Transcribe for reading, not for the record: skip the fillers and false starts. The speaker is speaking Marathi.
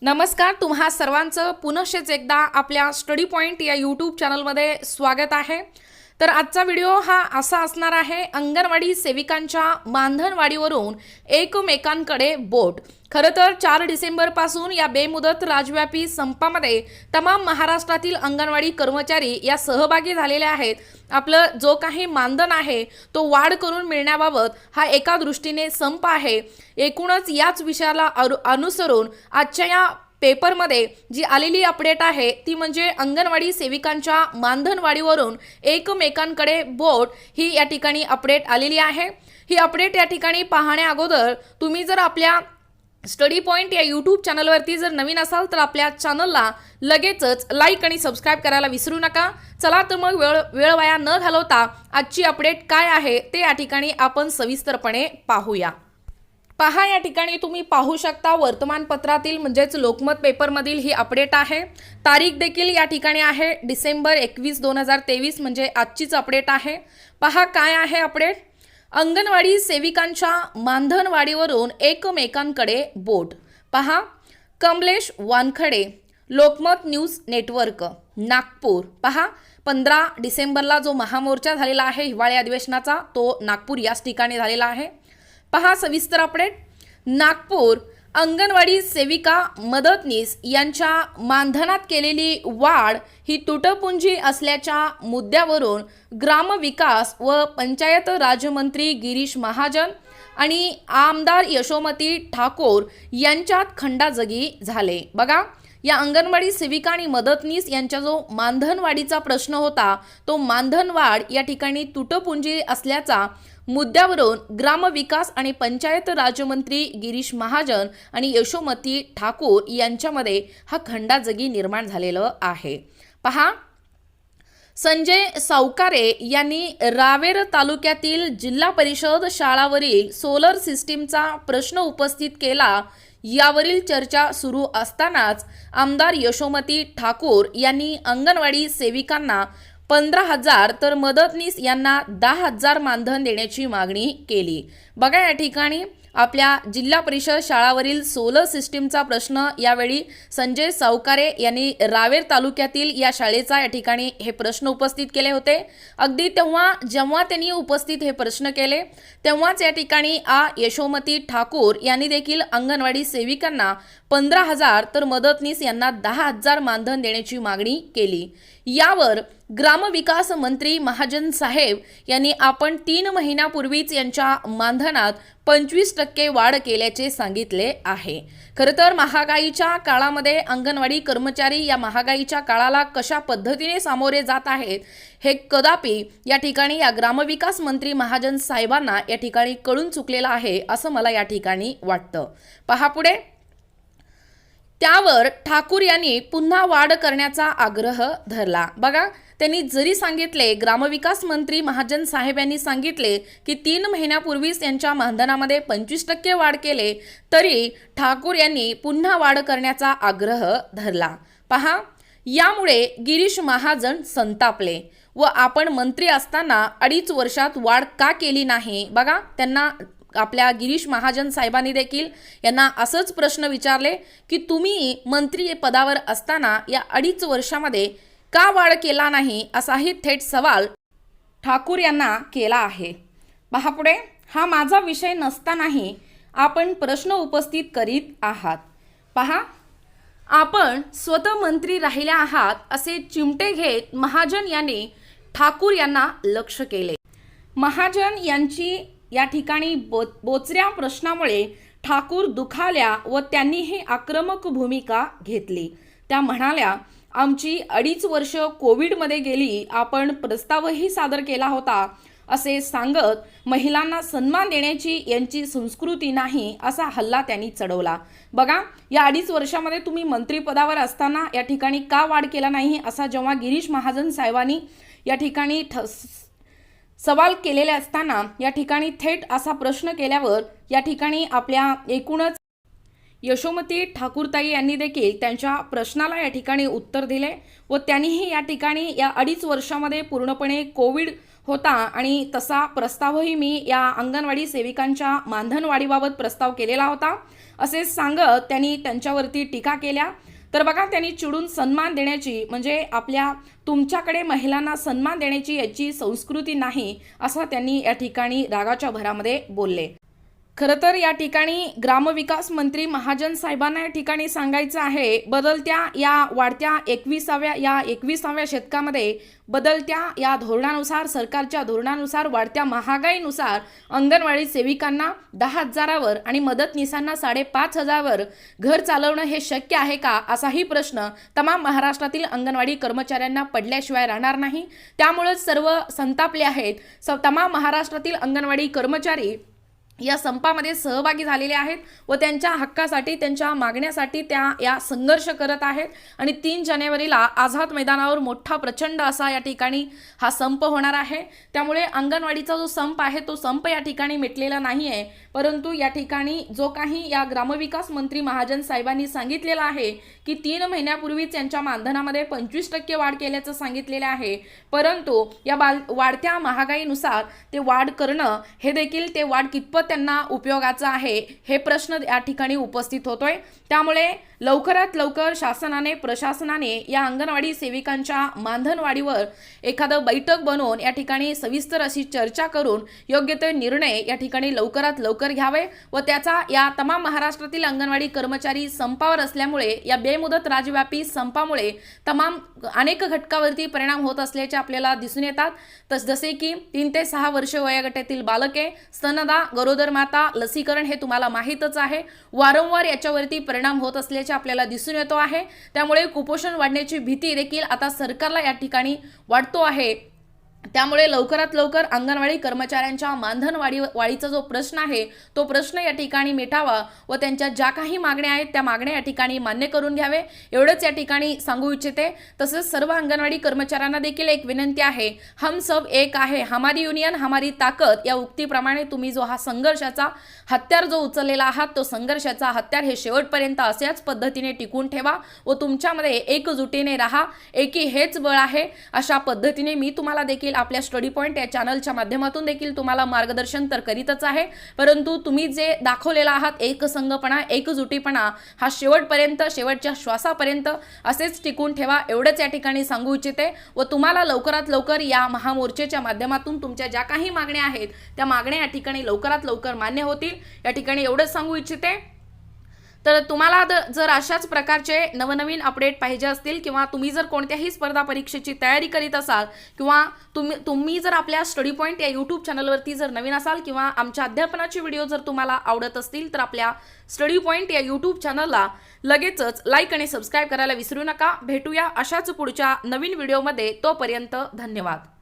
नमस्कार, तुम्हा सर्वांचं पुनश्च एकदा आपल्या स्टडी पॉइंट या यूट्यूब चॅनलमध्ये स्वागत आहे। तर आजचा व्हिडिओ हा असा असणार आहे, अंगणवाडी सेविकांच्या मानधनवाढीवरून एकमेकांकडे बोट। खरं तर 4 डिसेंबरपासून या बेमुदत राजव्यापी संपामध्ये तमाम महाराष्ट्रातील अंगणवाडी कर्मचारी या सहभागी झालेले आहेत। आपलं जो काही मानधन आहे तो वाढ करून मिळण्याबाबत हा एका दृष्टीने संप आहे। एकूणच याच विषयाला अनुसरून आजच्या या पेपरमध्ये जी आलेली अपडेट आहे ती म्हणजे अंगणवाडी सेविकांच्या मानधनवाढीवरून एकमेकांकडे बोट ही या ठिकाणी अपडेट आलेली आहे। ही अपडेट या ठिकाणी पाहण्या अगोदर तुम्ही जर आपल्या स्टडी पॉइंट या यूट्यूब चॅनलवरती जर नवीन असाल तर आपल्या चॅनलला लगेचच लाईक आणि सबस्क्राइब करायला विसरू नका। चला तर मग वेळ वाया न घालवता आजची अपडेट काय आहे ते या ठिकाणी आपण सविस्तरपणे पाहूया। पहा, या ठिकाणी तुम्ही पाहू शकता वर्तमानपत्रातील म्हणजेच लोकमत पेपरमधील ही अपडेट आहे। तारीख देखील या ठिकाणी आहे डिसेंबर 21, 2023 म्हणजे आजचीच अपडेट आहे। पहा काय आहे अपडेट। अंगणवाडी सेविकांच्या मानधनवाढीवरून एकमेकांकडे बोट। पहा, कमलेश वानखडे, लोकमत न्यूज नेटवर्क, नागपूर। पहा, 15 डिसेंबरला जो महामोर्चा झालेला आहे हिवाळी अधिवेशनाचा तो नागपूर याच ठिकाणी झालेला आहे। पहा सविस्तर अपडेट। नागपूर अंगणवाडी सेविका मदतनीस यांच्या मानधनात केलेली वाढ ही तुटपुंजी असल्याच्या मुद्द्यावरून ग्रामविकास व पंचायत राज्यमंत्री गिरीश महाजन आणि आमदार यशोमती ठाकूर यांच्यात खंडाजगी झाले। बघा, या अंगणवाडी सेविका आणि मदतनीस यांचा जो मानधनवाढीचा प्रश्न होता तो मानधनवाढ या ठिकाणी तुटपुंजी असल्याचा मुद्द्यावरून ग्रामविकास आणि पंचायत राज्यमंत्री गिरीश महाजन आणि यशोमती ठाकूर यांच्यामध्ये हा खंडाजगी निर्माण झालेला आहे। पहा, संजय सावकारे यांनी रावेर तालुक्यातील जिल्हा परिषद शाळावरील सोलर सिस्टीमचा प्रश्न उपस्थित केला। यावरील चर्चा सुरू असतानाच आमदार यशोमती ठाकूर यांनी अंगणवाडी सेविकांना 15,000 तर मदतनीस यांना 10,000 मानधन देण्याची मागणी केली। बघा, या ठिकाणी आपल्या जिल्हा परिषद शाळावरील सोलर सिस्टीमचा प्रश्न यावेळी संजय सावकारे यांनी रावेर तालुक्यातील या शाळेचा या ठिकाणी हे प्रश्न उपस्थित केले होते। अगदी जेव्हा त्यांनी उपस्थित हे प्रश्न केले तेव्हाच या ठिकाणी यशोमती ठाकूर यांनी देखील अंगणवाडी सेविकांना 15,000 तर मदतनीस यांना 10,000 मानधन देण्याची मागणी केली। यावर ग्रामविकास मंत्री महाजन साहेब यांनी आपण 3 महिन्यापूर्वीच यांच्या मानधनात 25% वाढ केल्याचे सांगितले आहे। खरं तर महागाईच्या काळामध्ये अंगणवाडी कर्मचारी या महागाईच्या काळाला कशा पद्धतीने सामोरे जात आहेत हे कदापि या ठिकाणी या ग्रामविकास मंत्री महाजन साहेबांना या ठिकाणी कळून चुकलेलं आहे असं मला या ठिकाणी वाटतं। पहा पुढे, त्यावर ठाकूर यांनी पुन्हा वाढ करण्याचा आग्रह धरला। बघा, त्यांनी जरी सांगितले, ग्रामविकास मंत्री महाजन साहेब यांनी सांगितले की 3 महिन्यापूर्वीच यांच्या मानधनामध्ये 25% वाढ केले, तरी ठाकूर यांनी पुन्हा वाढ करण्याचा आग्रह धरला। पहा, यामुळे गिरीश महाजन संतापले व आपण मंत्री असताना 2.5 वर्षात वाढ का केली नाही। बघा, त्यांना आपल्या गिरीश महाजन साहेबांनी देखील यांना असंच प्रश्न विचारले की तुम्ही मंत्री पदावर असताना या 2.5 वर्षामध्ये का वाढ केला नाही, असाही थेट सवाल ठाकूर यांना केला आहे। पहा पुढे, हा माझा विषय नसतानाही आपण प्रश्न उपस्थित करीत आहात। पहा, आपण स्वतः मंत्री राहिल्या आहात असे चिमटे घेत महाजन यांनी ठाकूर यांना लक्ष केले। महाजन यांची या ठिकाणी बोचऱ्या प्रश्नामुळे ठाकूर दुखावल्या व त्यांनीही आक्रमक भूमिका घेतली। त्या म्हणाल्या, आमची 2.5 वर्ष कोविडमध्ये गेली, आपण प्रस्तावही सादर केला होता असे सांगत महिलांना सन्मान देण्याची यांची संस्कृती नाही असा हल्ला त्यांनी चढवला। बघा, या 2.5 वर्षामध्ये तुम्ही मंत्रिपदावर असताना या ठिकाणी का वाढ केला नाही असा जेव्हा गिरीश महाजन साहेबांनी या ठिकाणी सवाल केलेले असताना या ठिकाणी थेट असा प्रश्न केल्यावर या ठिकाणी आपल्या एकूणच यशोमती ठाकूरताई यांनी देखील त्यांच्या प्रश्नाला या ठिकाणी उत्तर दिले व त्यांनीही या ठिकाणी या 2.5 वर्षामध्ये पूर्णपणे कोविड होता आणि तसा प्रस्तावही मी या अंगणवाडी सेविकांच्या मानधनवाढीबाबत प्रस्ताव केलेला होता असे सांगत त्यांनी त्यांच्यावरती टीका केल्या। तर बघा, त्यांनी चिडून सन्मान देण्याची म्हणजे तुमच्याकडे महिलांना सन्मान देण्याची याची संस्कृती नाही असं त्यांनी या ठिकाणी रागाच्या भरामध्ये बोलले। खरं तर या ठिकाणी ग्रामविकास मंत्री महाजन साहेबांना या ठिकाणी सांगायचं आहे, बदलत्या या वाढत्या 21व्या शतकामध्ये बदलत्या या धोरणानुसार, सरकारच्या धोरणानुसार, वाढत्या महागाईनुसार अंगणवाडी सेविकांना 10,000वर आणि मदतनीसांना 5,500वर घर चालवणं हे शक्य आहे का, असाही प्रश्न तमाम महाराष्ट्रातील अंगणवाडी कर्मचाऱ्यांना पडल्याशिवाय राहणार नाही। त्यामुळेच सर्व संतापले आहेत। तमाम महाराष्ट्रातील अंगणवाडी कर्मचारी या संपामध्ये सहभागी झालेले आहेत व त्यांच्या हक्कासाठी, त्यांच्या मागण्यासाठी या संघर्ष करत आहेत आणि 3 जानेवारीला आझाद मैदानावर मोठा प्रचंड असा या ठिकाणी हा संप होणार आहे। त्यामुळे अंगणवाडीचा जो संप आहे तो संप या ठिकाणी मिटलेला नाही आहे, परंतु या ठिकाणी जो काही या ग्रामविकास मंत्री महाजन साहेबांनी सांगितलेलं आहे की 3 महिन्यापूर्वीच त्यांच्या मानधनामध्ये 25% वाढ केल्याचं सांगितलेलं आहे, परंतु या वाढत्या महागाईनुसार ते वाढ करणं हे देखील, ते वाढ कितपत त्यांना उपयोगाचा आहे हे प्रश्न या ठिकाणी उपस्थित होतोय। त्यामुळे लवकरात लवकर शासनाने, प्रशासनाने या अंगणवाडी सेविकांच्या मानधनवाढीवर एखादं बैठक बनवून या ठिकाणी सविस्तर अशी चर्चा करून योग्य ते निर्णय या ठिकाणी लवकरात लवकर घ्यावे व त्याचा या तमाम महाराष्ट्रातील अंगणवाडी कर्मचारी संपावर असल्यामुळे, या बेमुदत राज्यव्यापी संपामुळे अनेक घटकावरती परिणाम होत असल्याचे आपल्याला दिसून येतात। जसे की 3 ते 6 वर्ष वयोगटातील बालके, स्तनदा, गरोदर माता, लसीकरण हे तुम्हाला माहीतच आहे, वारंवार याच्यावरती परिणाम होत असल्याचे आपल्याला दिसून येतो आहे। त्यामुळे कुपोषण वाढण्याची भीती देखील आता सरकारला या ठिकाणी वाटतो आहे। त्यामुळे लवकरात लवकर अंगणवाडी कर्मचाऱ्यांच्या मानधनवाढीचा जो प्रश्न आहे तो प्रश्न या ठिकाणी मिटावा व त्यांच्या ज्या काही मागण्या आहेत त्या मागण्या या ठिकाणी मान्य करून घ्यावे, एवढंच या ठिकाणी सांगू इच्छिते। तसंच सर्व अंगणवाडी कर्मचाऱ्यांना देखील एक विनंती आहे, हम सब एक आहे, हमारी युनियन हमारी ताकद या उक्तीप्रमाणे तुम्ही जो हा संघर्षाचा हत्यार जो उचललेला आहात तो संघर्षाचा हत्यार हे शेवटपर्यंत अशाच पद्धतीने टिकून ठेवा व तुमच्यामध्ये एकजुटीने राहा, एकी हेच बळ आहे अशा पद्धतीने मी तुम्हाला देखील आपल्या स्टडी पॉइंट या चॅनलच्या माध्यमातून देखील तुम्हाला मार्गदर्शन तर करीतच आहे, परंतु तुम्ही जे दाखवलेला आहात एकसंघपणा, एकजुटीपणा हा शेवटपर्यंत, शेवटच्या श्वासापर्यंत असेच टिकून ठेवा, एवढंच या ठिकाणी सांगू इच्छिते। व तुम्हाला लवकरात लवकर या महामोर्चाच्या माध्यमातून तुमच्या ज्या काही मागण्या आहेत त्या मागण्या या ठिकाणी लवकरात लवकर मान्य होतील, या ठिकाणी एवढंच सांगू इच्छिते। तर तुम्हाला जर अशाच प्रकारचे नवनवीन अपडेट पाहिजे असतील किंवा तुम्ही जर कोणत्याही स्पर्धा परीक्षेची तयारी करीत असाल किंवा तुम्ही जर आपल्या स्टडी पॉइंट या यूट्यूब चॅनलवरती जर नवीन असाल किंवा आमच्या अध्यापनाचे व्हिडिओ जर तुम्हाला आवडत असतील तर आपल्या स्टडी पॉइंट या यूट्यूब चॅनलला लगेचच लाईक आणि सबस्क्राईब करायला विसरू नका। भेटूया अशाच पुढच्या नवीन व्हिडिओमध्ये, तोपर्यंत धन्यवाद।